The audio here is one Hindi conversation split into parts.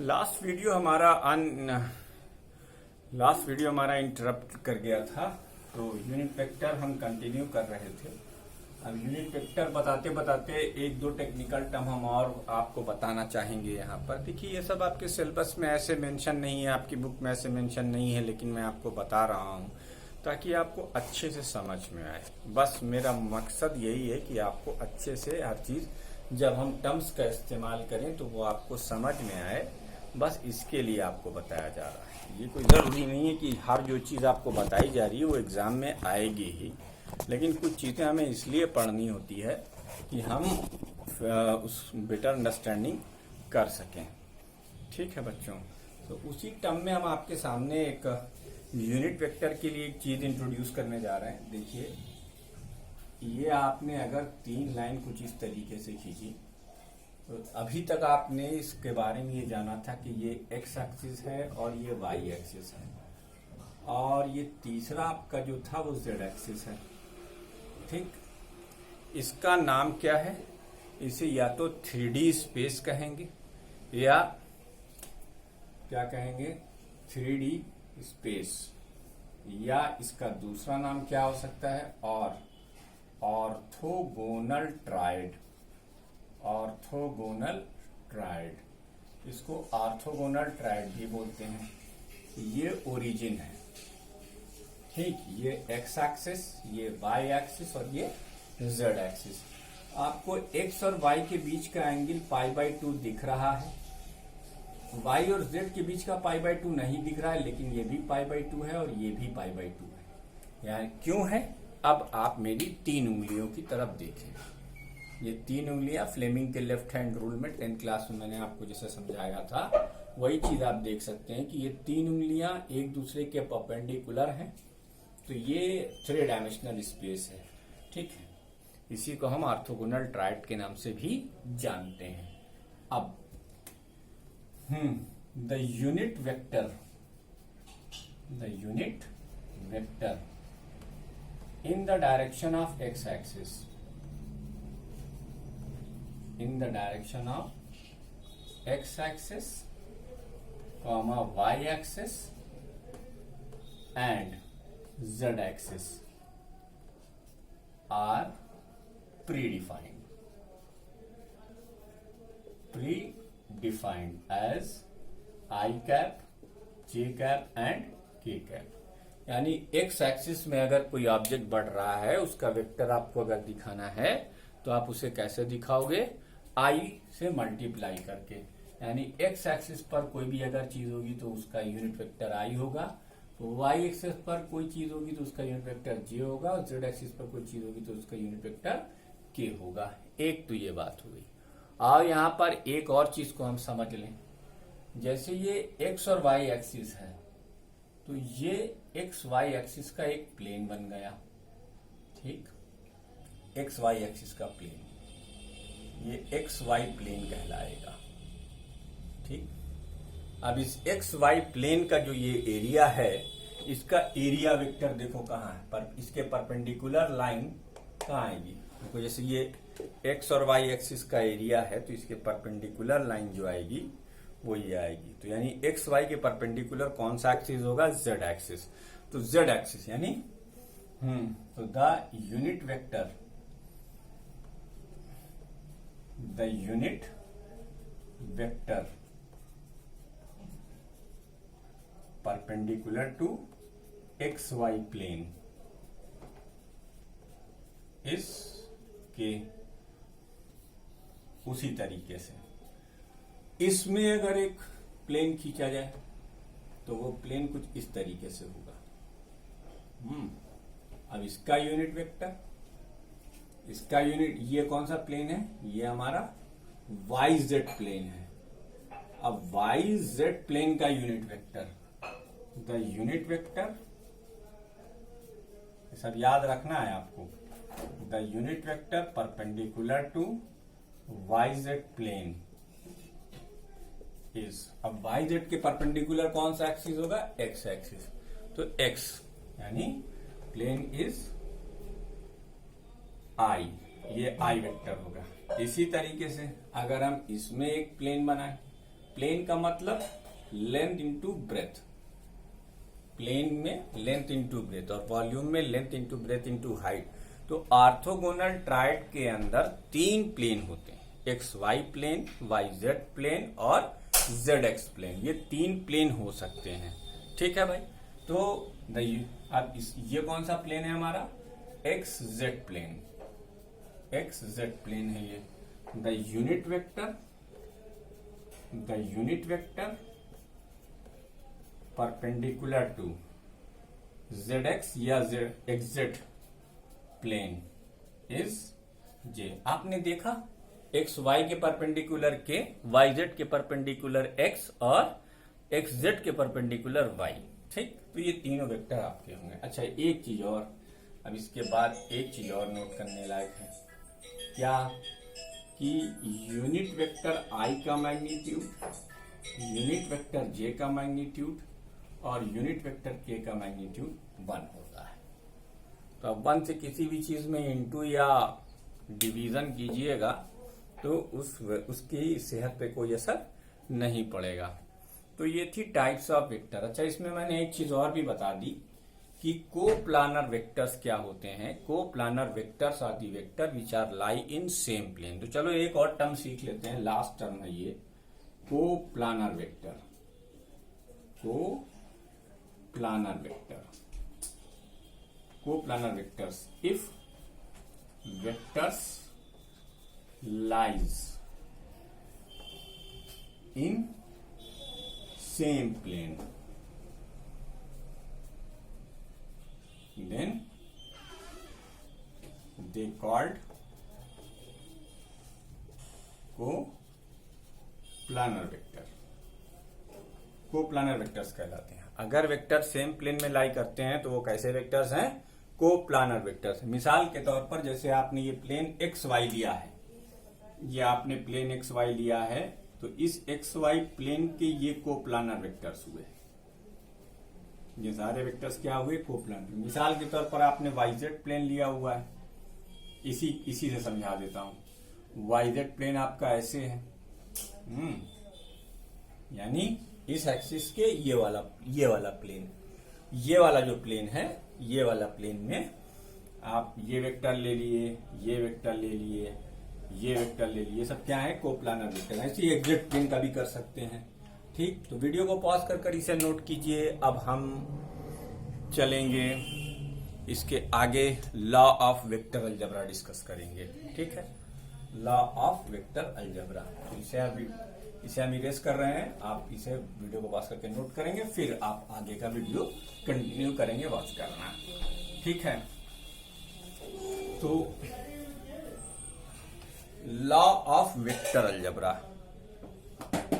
लास्ट वीडियो हमारा इंटरप्ट कर गया था, तो यूनिट वेक्टर हम कंटिन्यू कर रहे थे। अब यूनिट वेक्टर बताते बताते एक दो टेक्निकल टर्म हम और आपको बताना चाहेंगे। यहाँ पर देखिए, ये सब आपके सिलेबस में ऐसे मेंशन नहीं है, आपकी बुक में ऐसे मेंशन नहीं है, लेकिन मैं आपको बता रहा हूँ ताकि आपको अच्छे से समझ में आए। बस मेरा मकसद यही है कि आपको अच्छे से हर चीज, जब हम टर्म्स का इस्तेमाल करें तो वो आपको समझ में आए। बस इसके लिए आपको बताया जा रहा है। ये कोई जरूरी नहीं है कि हर जो चीज आपको बताई जा रही है वो एग्जाम में आएगी ही, लेकिन कुछ चीजें हमें इसलिए पढ़नी होती है कि हम उस बेटर अंडरस्टैंडिंग कर सकें। ठीक है बच्चों, तो उसी टर्म में हम आपके सामने एक यूनिट वेक्टर के लिए एक चीज इंट्रोड्यूस करने जा रहे हैं। देखिए, ये आपने अगर 3 लाइन कुछ इस तरीके से खींची, तो अभी तक आपने इसके बारे में ये जाना था कि ये एक्स एक्सिस है और ये वाई एक्सिस है, और ये तीसरा आपका जो था वो जेड एक्सिस है। ठीक, इसका नाम क्या है? इसे या तो 3D स्पेस कहेंगे या क्या कहेंगे, 3D स्पेस, या इसका दूसरा नाम क्या हो सकता है, और ऑर्थोगोनल ट्रायड। ऑर्थोगोनल ट्रायड, इसको ऑर्थोगोनल ट्रायड भी बोलते हैं। ये ओरिजिन है। ठीक, ये एक्स एक्सिस, ये वाई एक्सिस और ये जेड एक्सिस। आपको एक्स और वाई के बीच का एंगल π/2 दिख रहा है, वाई और जेड के बीच का π/2 नहीं दिख रहा है, लेकिन ये भी π/2 है और ये भी π/2 है। यानी क्यों है? अब आप मेरी 3 उंगलियों की तरफ देखें। ये 3 उंगलियां फ्लेमिंग के लेफ्ट हैंड रूल में 10th क्लास में मैंने आपको जैसे समझाया था, वही चीज आप देख सकते हैं कि ये 3 उंगलियां एक दूसरे के परपेंडिकुलर हैं। तो ये 3 डायमेंशनल स्पेस है। ठीक है, इसी को हम ऑर्थोगोनल ट्रायड के नाम से भी जानते हैं। अब the unit vector in the direction of x axis, comma y axis and z axis are predefined as I cap, j cap and k cap। यानी एक्स एक्सिस में अगर कोई ऑब्जेक्ट बढ़ रहा है, उसका वेक्टर आपको अगर दिखाना है तो आप उसे कैसे दिखाओगे? आई से मल्टीप्लाई करके। यानी एक्स एक्सिस पर कोई भी अगर चीज होगी तो उसका यूनिट वेक्टर आई होगा, तो वाई एक्सिस पर कोई चीज होगी तो उसका यूनिट वेक्टर जे होगा, और जेड एक्सिस पर कोई चीज होगी तो उसका यूनिट वेक्टर के होगा। एक तो ये बात हो गई। और यहाँ पर एक और चीज को हम समझ लें। जैसे ये एक्स और वाई एक्सिस है, तो ये एक्स वाई एक्सिस का एक प्लेन बन गया। ठीक, एक्स वाई एक्सिस का प्लेन, ये एक्स वाई प्लेन कहलाएगा। ठीक, अब इस एक्स वाई प्लेन का जो ये एरिया है, इसका एरिया वेक्टर देखो कहाँ है, पर इसके परपेंडिकुलर लाइन कहाँ आएगी? देखो, जैसे ये एक्स और वाई एक्सिस का एरिया है, तो इसके परपेंडिकुलर लाइन जो आएगी वो ये आएगी। तो यानी एक्स वाई के परपेंडिकुलर कौन सा एक्सिस होगा? Z axis. तो जेड एक्सिस यानी तो the unit vector perpendicular to x y plane इस के उसी तरीके से इसमें अगर एक प्लेन खींचा जाए तो वो प्लेन कुछ इस तरीके से होगा। अब इसका यूनिट वेक्टर, इसका यूनिट, ये कौन सा प्लेन है? ये हमारा वाई जेड प्लेन है। अब वाई जेड प्लेन का unit vector, the unit vector, सब याद रखना है आपको, the unit vector perpendicular to y z plane is. अब वाई जेड के परपेंडिकुलर कौन सा एक्सिस होगा? X axis. तो एक्स यानी प्लेन इज आई, ये आई वेक्टर होगा। इसी तरीके से अगर हम इसमें एक प्लेन बनाएं प्लेन का मतलब लेंथ इंटू ब्रेथ, प्लेन में लेंथ इंटू ब्रेथ और वॉल्यूम में length into breadth into height. तो ऑर्थोगोनल ट्रायड के अंदर 3 प्लेन होते हैं, x y plane, y z plane और जेड एक्स प्लेन। ये 3 प्लेन हो सकते हैं। ठीक है भाई। तो अब ये कौन सा प्लेन है हमारा? X Z plane, X Z plane है ये। The unit vector perpendicular to Z X या Z x plane is J. आपने देखा एक्स वाई के परपेंडिकुलर के, वाई जेड के परपेंडिकुलर एक्स और एक्स जेड के परपेंडिकुलर वाई। ठीक, तो ये तीनों वेक्टर आपके होंगे। अच्छा, एक चीज और, अब इसके बाद एक चीज और नोट करने लायक है। क्या? कि यूनिट वेक्टर आई का मैग्नीट्यूड, यूनिट वेक्टर जे का मैग्नीट्यूड और यूनिट वेक्टर के का मैग्नीट्यूड 1 होता है। तो अब 1 से किसी भी चीज में इंटू या डिवीजन कीजिएगा तो उसकी सेहत पे कोई असर नहीं पड़ेगा। तो ये थी टाइप्स ऑफ वेक्टर। अच्छा, इसमें मैंने एक चीज और भी बता दी कि को-प्लानर वेक्टर्स क्या होते हैं। Coplanar vectors are the vector which are lie in same plane. तो चलो एक और टर्म सीख लेते हैं, लास्ट टर्म है ये, coplanar vector. Coplanar vector, coplanar vectors, if vectors lies in same plane, then they called coplanar vector. Coplanar vectors कहलाते हैं। अगर वेक्टर सेम प्लेन में लाई करते हैं तो वो कैसे वेक्टर्स हैं? Coplanar vectors. मिसाल के तौर पर जैसे आपने ये प्लेन एक्स वाई लिया है, ये आपने प्लेन एक्स वाई लिया है, तो इस एक्स वाई प्लेन के ये को-प्लानर वेक्टर्स हुए। ये सारे वेक्टर्स क्या हुए? को-प्लानर। मिसाल के तौर पर आपने वाई जेड प्लेन लिया हुआ है, इसी से समझा देता हूं। वाई जेड प्लेन आपका ऐसे है, यानी इस एक्सिस के ये वाला प्लेन, ये वाला जो प्लेन है, ये वाला प्लेन में आप ये वेक्टर ले लिए, ये वेक्टर ले लिए, ये वेक्टर ले लिए, सब क्या है? को-प्लानर वेक्टर। ऐसे एग्जैक्ट प्लेन का भी कर सकते हैं। ठीक, तो वीडियो को पॉज कर इसे नोट कीजिए। अब हम चलेंगे इसके आगे, law of vector algebra discuss करेंगे। ठीक है, लॉ ऑफ वेक्टर अलजेब्रा। तो इसे हम इरेज कर रहे हैं, आप इसे वीडियो को पॉज करके नोट करेंगे, फिर आप आगे का वीडियो कंटिन्यू करेंगे, वॉच करना। ठीक है, तो लॉ ऑफ वेक्टर अलजेब्रा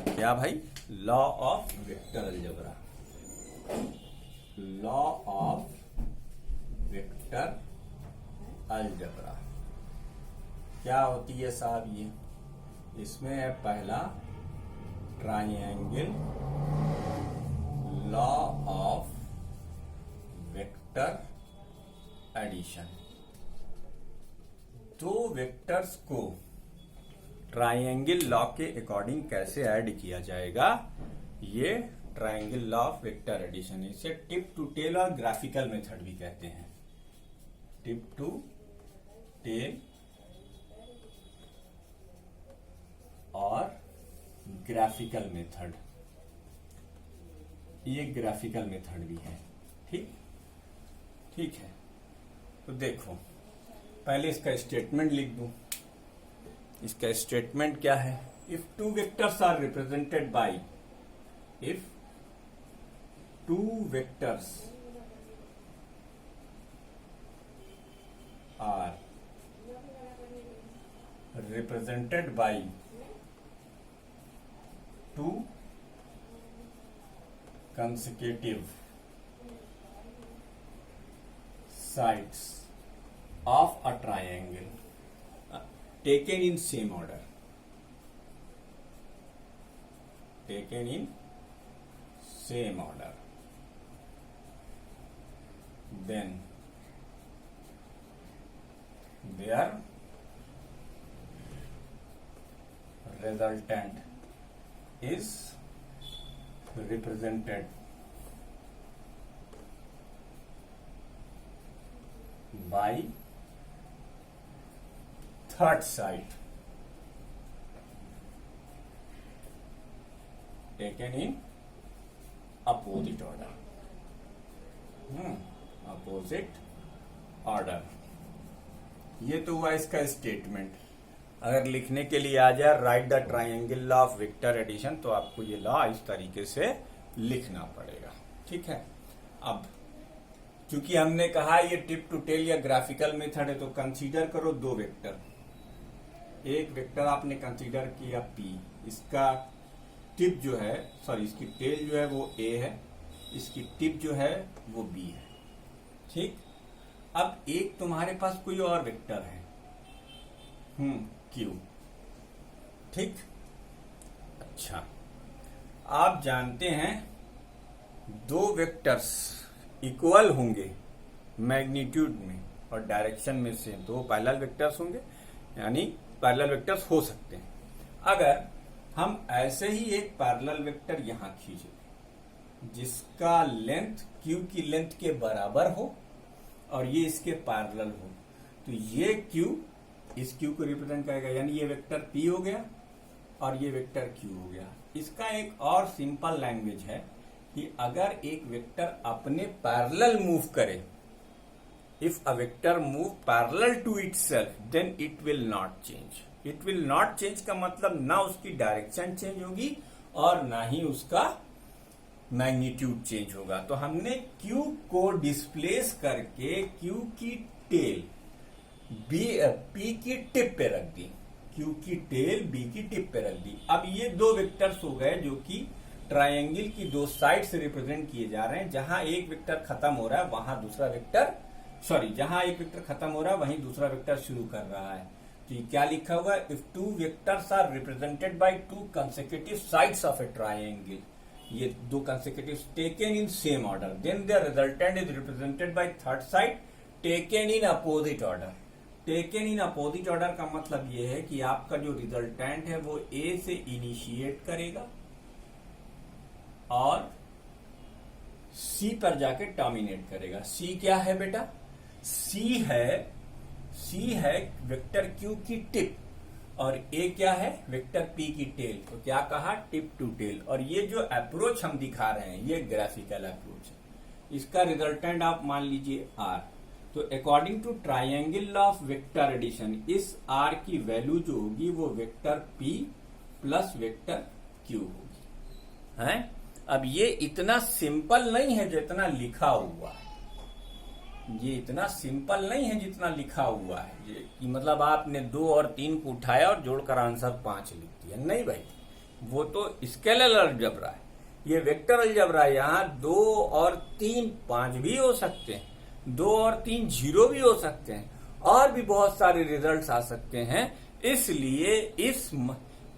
क्या भाई? Law of vector algebra, law of vector algebra क्या होती है साहब? ये इसमें है पहला triangle law of vector addition. दो वेक्टर्स को ट्राइएंगल लॉ के अकॉर्डिंग कैसे ऐड किया जाएगा, ये triangle law of vector addition. इसे टिप टू टेल और ग्राफिकल मेथड भी कहते हैं। टिप टू टेल और ग्राफिकल मेथड, ये ग्राफिकल मेथड भी है। ठीक है, तो देखो पहले इसका स्टेटमेंट लिख दूं। इसका स्टेटमेंट क्या है? If two vectors are represented by, if two vectors are represented by two consecutive sides of a triangle taken in same order, then their resultant is represented by third side taken in opposite order. Opposite order. ये तो हुआ इसका स्टेटमेंट। अगर लिखने के लिए आ जाए right the triangle law of vector addition, तो आपको ये लॉ इस तरीके से लिखना पड़ेगा। ठीक है। अब क्योंकि हमने कहा ये टिप टू टेल या ग्राफिकल मेथड है, तो कंसीडर करो दो वेक्टर। एक वेक्टर आपने कंसीडर किया P, इसका टिप जो है, सॉरी इसकी टेल जो है वो A है, इसकी टिप जो है वो B है। ठीक। अब एक तुम्हारे पास कोई और वेक्टर है Q। ठीक। अच्छा, आप जानते हैं दो वेक्टर्स इक्वल होंगे मैग्नीट्यूड में और डायरेक्शन में से दो पैरेलल वेक्टर्स होंगे, यानी पैरेलल वेक्टर्स हो सकते हैं। अगर हम ऐसे ही एक पैरेलल वेक्टर यहां खींचे जिसका लेंथ Q की लेंथ के बराबर हो और ये इसके पैरेलल हो, तो ये Q इस Q को रिप्रेजेंट करेगा, यानी ये वेक्टर P हो गया और ये वेक्टर Q हो गया। इसका एक और सिंपल लैंग्वेज है कि अगर एक वेक्टर अपने पैरेलल मूव करे, if a vector move parallel to itself then it will not change. It will not change का मतलब ना उसकी डायरेक्शन चेंज होगी और ना ही उसका मैग्नीट्यूड चेंज होगा। तो हमने Q को डिस्प्लेस करके Q की टेल P की टिप पे रख दी, Q की टेल B की टिप पे रख दी। अब ये दो वेक्टर्स हो गए जो कि ट्रायंगल की दो साइड से रिप्रेजेंट किए जा रहे हैं। जहां एक वेक्टर खत्म हो रहा है वहां दूसरा वेक्टर, जहां एक वेक्टर खत्म हो रहा है वहीं दूसरा वेक्टर शुरू कर रहा है। तो क्या लिखा हुआ है? If two vectors are represented by two consecutive sides of a triangle, ये दो consecutive taken in same order, then the resultant is represented by third side taken in opposite order. Taken in opposite order का मतलब ये है कि आपका जो रिजल्टेंट है वो A से इनिशिएट करेगा और C पर जाके टर्मिनेट करेगा। C क्या है बेटा? C है वेक्टर Q की टिप और A क्या है? वेक्टर P की टेल। तो क्या कहा? Tip to tail. और ये जो अप्रोच हम दिखा रहे हैं ये ग्राफिकल अप्रोच है। इसका रिजल्टेंट आप मान लीजिए R। तो according to triangle law of vector addition, इस R की वैल्यू जो होगी वो vector P plus vector Q होगी। है? अब ये इतना सिंपल नहीं है जितना लिखा हुआ है, ये इतना सिंपल नहीं है जितना लिखा हुआ है। ये कि मतलब आपने 2 और 3 को उठाया और जोड़कर आंसर 5 लिख दिया। नहीं भाई, वो तो स्केलर अलजेब्रा है, ये वेक्टर अलजेब्रा है। यहाँ 2 और 3 5 भी हो सकते हैं, 2 और 3 0 भी हो सकते हैं, और भी बहुत सारे रिजल्ट्स आ सकते हैं। इसलिए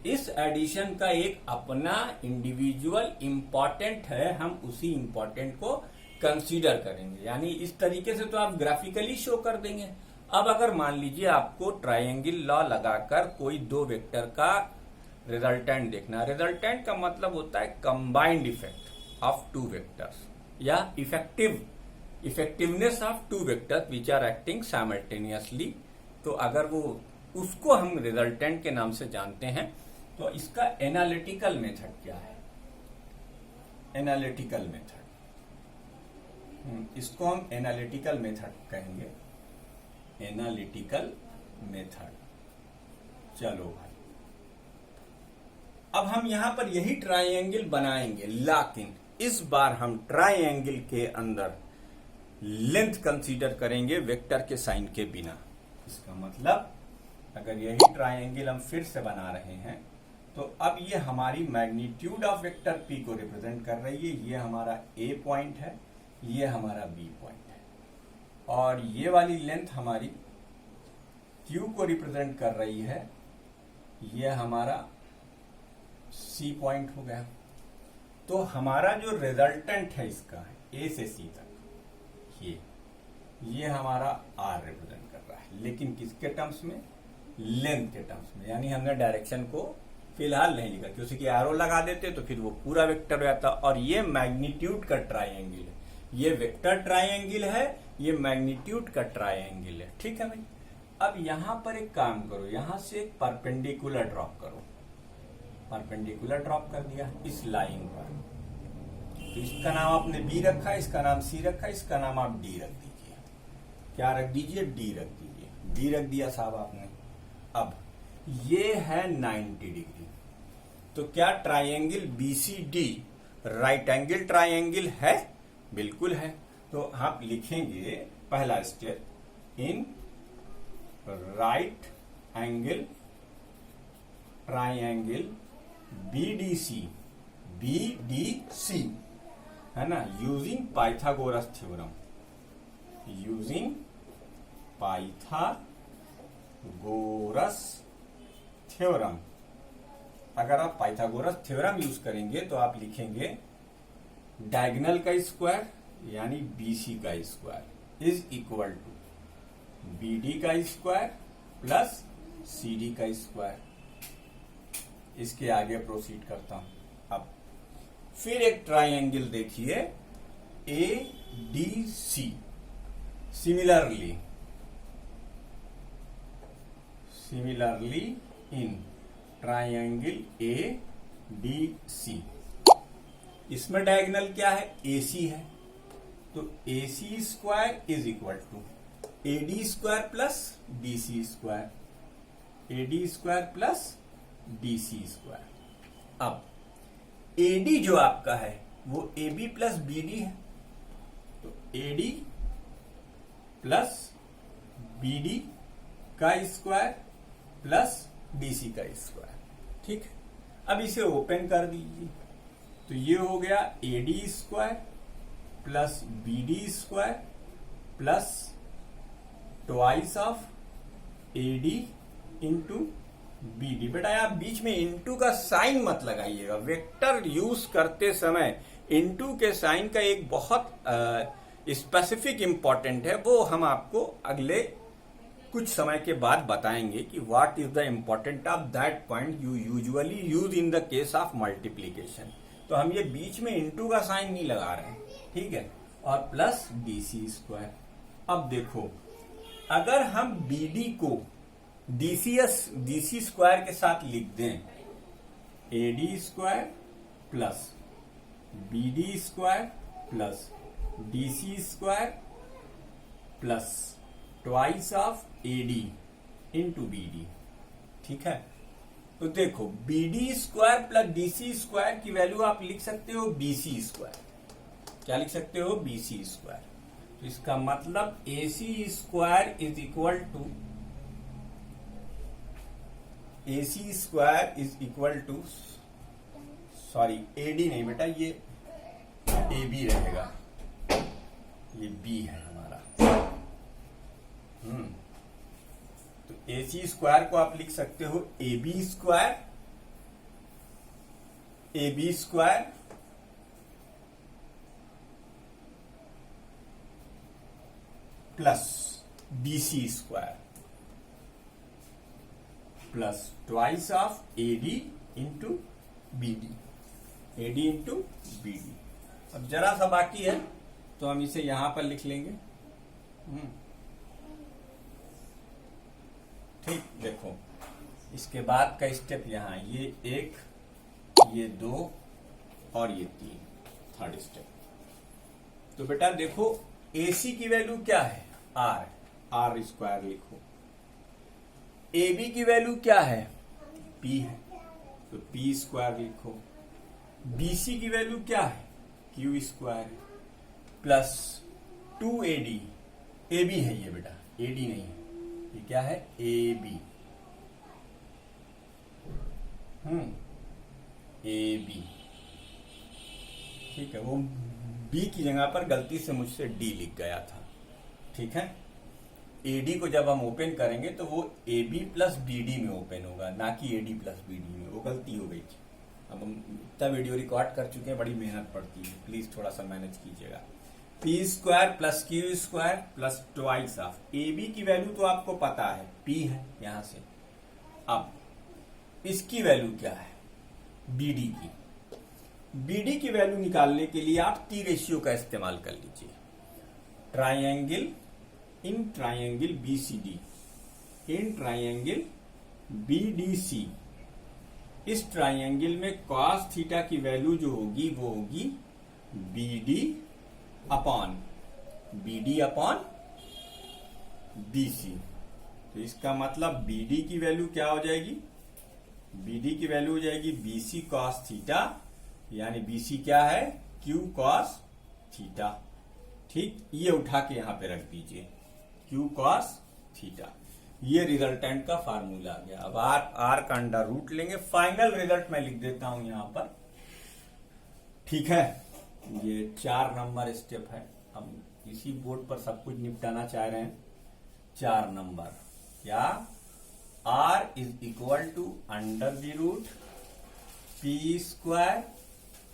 इस एडिशन का एक अपना इंडिविजुअल इम्पोर्टेंट है, हम उसी इम्पोर्टेंट को कंसीडर करेंगे। यानी इस तरीके से तो आप ग्राफिकली शो कर देंगे। अब अगर मान लीजिए आपको ट्रायंगल लॉ लगाकर कोई दो वेक्टर का रिजल्टेंट देखना, रिजल्टेंट का मतलब होता है combined effect of two vectors या effectiveness of two vectors which are acting simultaneously. तो अगर वो उसको हम रिजल्टेंट के नाम से जानते हैं, तो इसका एनालिटिकल मेथड क्या है? एनालिटिकल मेथड, इसको हम एनालिटिकल मेथड कहेंगे। Analytical method. चलो भाई, अब हम यहां पर यही ट्राइंगल बनाएंगे, लेकिन इस बार हम ट्राइंगल के अंदर लेंथ कंसीडर करेंगे वेक्टर के साइन के बिना। इसका मतलब अगर यही ट्राइंगल हम फिर से बना रहे हैं, तो अब ये हमारी मैग्नीट्यूड ऑफ वेक्टर P को रिप्रेजेंट कर रही है। ये हमारा A पॉइंट है, ये हमारा B पॉइंट है, और ये वाली लेंथ हमारी Q को रिप्रेजेंट कर रही है। ये हमारा C पॉइंट हो गया। तो हमारा जो रिजल्टेंट है इसका A से C तक, ये हमारा R रिप्रेजेंट कर रहा है, लेकिन किसके टर्म्स में? लेंथ के टर्म्स में। यानी हमने डायरेक्शन को फिलहाल नहीं लिखा, क्योंकि एरो लगा देते तो फिर वो पूरा वेक्टर हो जाता। और ये मैग्नीट्यूड का ट्राइंगल है, ये वेक्टर ट्राइंगल है, ये मैग्नीट्यूड का ट्राइंगल है। ठीक है भाई। अब यहां पर एक काम करो, यहां से एक परपेंडिकुलर ड्रॉप करो। परपेंडिकुलर ड्रॉप कर दिया इस लाइन पर, तो इसका नाम आपने बी रखा, इसका नाम सी रखा, इसका नाम आप डी रख दीजिए। क्या रख दीजिए? डी रख दीजिए। डी रख दिया साहब आपने। अब ये है 90 डिग्री, तो क्या triangle BCD right angle triangle है? बिल्कुल है। तो आप लिखेंगे पहला step, in right angle triangle BDC, BDC है ना, using Pythagoras theorem, using Pythagoras theorem. अगर आप पाइथागोरस थ्योरम यूज करेंगे तो आप लिखेंगे डायगोनल का स्क्वायर यानी बीसी का square is equal to BD का स्क्वायर प्लस सीडी का स्क्वायर। इसके आगे प्रोसीड करता हूं। अब फिर एक ट्राइंगल देखिए A D C, similarly in triangle A D C, इसमें डायगोनल क्या है? एसी है, तो AC square is equal to AD square plus DC square, AD square plus DC square. अब एडी जो आपका है वो एबी प्लस बीडी है, तो एडी प्लस बीडी का स्क्वायर प्लस डीसी का स्क्वायर। ठीक है। अब इसे ओपन कर दीजिए, तो ये हो गया AD square plus BD square plus twice of AD into BD. बेटा आप बीच में इंटू का साइन मत लगाइएगा। वेक्टर यूज करते समय इंटू के साइन का एक बहुत स्पेसिफिक इंपॉर्टेंट है, वो हम आपको अगले कुछ समय के बाद बताएंगे कि what is the important of that point you usually use in the case of multiplication. तो हम ये बीच में इंटू का साइन नहीं लगा रहे हैं, ठीक है। और प्लस डीसी स्क्वायर। अब देखो, अगर हम बीडी को डीसी स्क्वायर के साथ लिख दें, AD square plus BD square plus DC square plus twice of AD into BD. ठीक है। तो देखो BD square plus DC square की वैल्यू आप लिख सकते हो बीसी स्क्वायर। क्या लिख सकते हो? BC square. तो इसका मतलब AC square is equal to sorry AD नहीं बेटा, ये एबी रहेगा, ये बी है हमारा। तो एसी स्क्वायर को आप लिख सकते हो AB square plus DC square plus twice of AD into BD, AD into BD. अब जरा सा बाकी है तो हम इसे यहां पर लिख लेंगे। ठीक, देखो इसके बाद का स्टेप यहां, ये 1, ये 2 और ये 3, थर्ड स्टेप। तो बेटा देखो एसी की वैल्यू क्या है? आर स्क्वायर लिखो। एबी की वैल्यू क्या है? पी है, तो पी स्क्वायर लिखो। बीसी की वैल्यू क्या है? Q square plus 2AD, AB है ये बेटा, एडी नहीं है, ये क्या है? एबी। एबी, ठीक है। वो बी की जगह पर गलती से मुझसे डी लिख गया था, ठीक है। एडी को जब हम ओपन करेंगे तो वो एबी प्लस बीडी में ओपन होगा, ना कि एडी प्लस बीडी में। वो गलती हो गई थी। अब हम इतना वीडियो रिकॉर्ड कर चुके हैं, बड़ी मेहनत पड़ती है, प्लीज थोड़ा सा मैनेज कीजिएगा। P square plus Q square plus twice of AB की वैल्यू तो आपको पता है, पी है यहां से। अब इसकी वैल्यू क्या है, बीडी की। बीडी की वैल्यू निकालने के लिए आप टी रेशियो का इस्तेमाल कर लीजिए। Triangle BCD in triangle BDC, इस ट्राइंगल में cos थीटा की वैल्यू जो होगी वो होगी बीडी अपॉन बीसी। तो इसका मतलब बीडी की वैल्यू क्या हो जाएगी, बीडी की वैल्यू हो जाएगी बीसी cos थीटा, यानी बीसी क्या है, क्यू cos थीटा। ठीक, ये उठा के यहां पे रख दीजिए, क्यू cos थीटा। ये रिजल्टेंट का फार्मूला आ गया। अब आर का अंडर रूट लेंगे, फाइनल रिजल्ट मैं लिख देता हूं यहां पर। ठीक है, ये 4 नंबर स्टेप है। हम इसी बोर्ड पर सब कुछ निपटाना चाह रहे हैं। 4 नंबर क्या, R is equal to under the root p square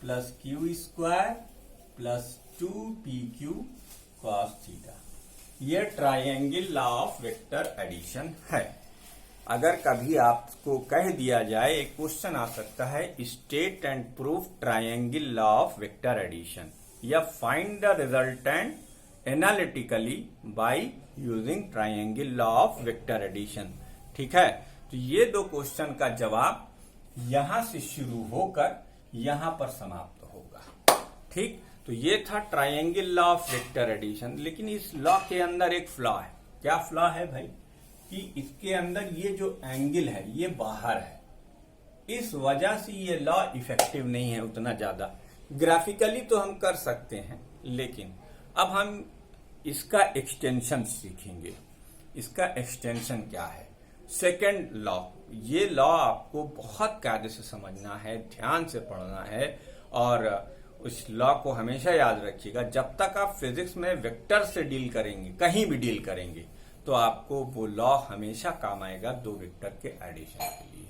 plus Q square plus 2pq cos theta. ये triangle law of vector addition है। अगर कभी आपको कह दिया जाए, एक क्वेश्चन आ सकता है, state and proof triangle law of vector addition या find the resultant analytically by using triangle law of vector addition. ठीक है, तो ये 2 क्वेश्चन का जवाब यहां से शुरू होकर यहां पर समाप्त होगा। ठीक, तो ये था triangle law of vector addition. लेकिन इस लॉ के अंदर एक फ्लॉ है। क्या फ्लॉ है भाई, कि इसके अंदर ये जो एंगल है ये बाहर है, इस वजह से ये लॉ इफेक्टिव नहीं है उतना ज्यादा। ग्राफिकली तो हम कर सकते हैं, लेकिन अब हम इसका एक्सटेंशन सीखेंगे। इसका एक्सटेंशन क्या है, सेकेंड लॉ। ये लॉ आपको बहुत कायदे से समझना है, ध्यान से पढ़ना है, और उस लॉ को हमेशा याद रखिएगा। जब तक आप फिजिक्स में वेक्टर से डील करेंगे, कहीं भी डील करेंगे, तो आपको वो लॉ हमेशा काम आएगा 2 वेक्टर के एडिशन के लिए।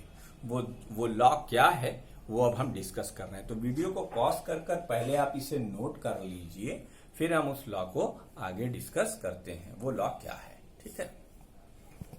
वो लॉ क्या है वो अब हम डिस्कस कर रहे हैं। तो वीडियो को पॉज कर पहले आप इसे नोट कर लीजिए, फिर हम उस लॉ को आगे डिस्कस करते हैं। वो लॉ क्या है, ठीक है।